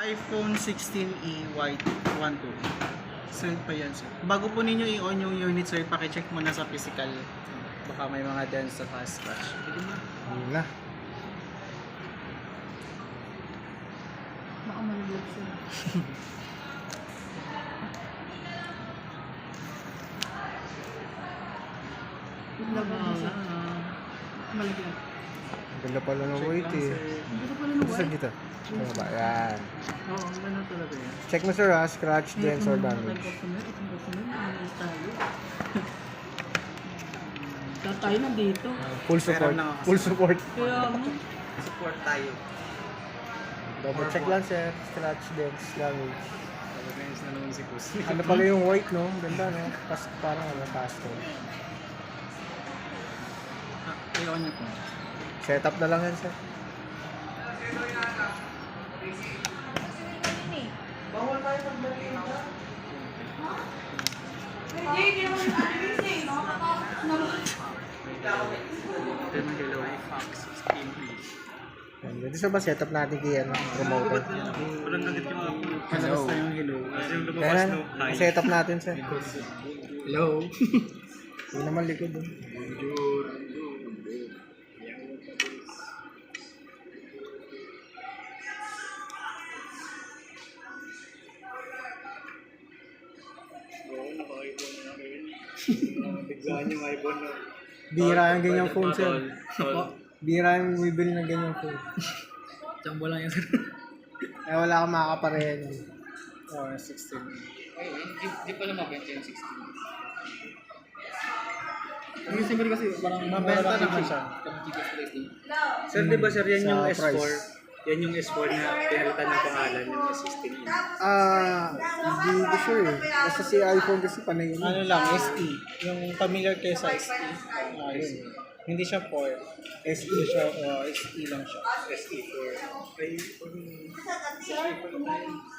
iPhone 16e White 128. Sir pa yan, sir. Bago po ninyo i-on yung unit, sir, pakicheck muna sa physical. Baka may mga dents sa fast scratch. Yun na. Baka malaglag siya. Laban mo siya. Malaglag. Ang ganda pala ng Check white lang, eh. sir. Ang ganda pala ng Ito sa white. dito. Ano ba? Yan. Oo, ang ganda talaga yan. Check mo sir ha, scratch, dents or damage. Itong customer, ano tayo? Lahat tayo nandito. Full support. Meron na ako. Full support. Kaya mo, Support tayo. Double check lang sir. Scratch, dents, damage. Talaga yung na naman si Kus. Ano pala yung white no? Ganda no? Parang ano, pastel. I-on nyo po. Setup na lang yan sir. Ito yung Hello Fox 16e. Yan. Dito sir ba setup natin kay ano, remote? Walang nagit yung ako. Hello. Basta yung hello. Kasi yung Kaya lumabas na, no, hi. setup natin sir. Hello. Hindi naman likod eh. Biglaan yung iPhone na. Bira yung ganyang phone sir. Bira yung bumibili ng ganyang phone. Jumbo lang yan sir. Eh wala kang makakaparehan yun. Oh, 16. Ay, di pala mabenta yung 16. Yung siguro kasi parang mabenta naman siya. Parang ticket price din. Sir, di ba sir, yan Sa yung S4? price. Yan yung S4 na pinalitan ng pangalan, yung S16. Hindi ko sure eh. Basta si iPhone kasi panay yun. Ano lang, SE. Yung familiar kayo sa SE. Yun. Hindi siya 4. SE siya, SE lang siya. SE4.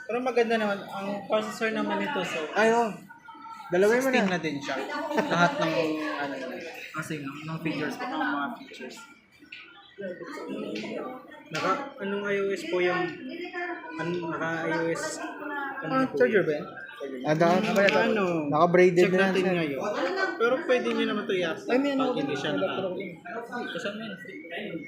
Pero maganda naman, ang processor naman nito, so Ay, oh. Dalawin mo 16 na. na din siya. Lahat ng, ano, kasi ng features po, ng mga features. Anong iOS po yung, naka-iOS, Charger ba yan? ano, Naka-braided check na yan natin sir. ngayon. Pero pwede nyo naman ito i-update. Ay, may ano pag hindi siya electronic. Kasama yan.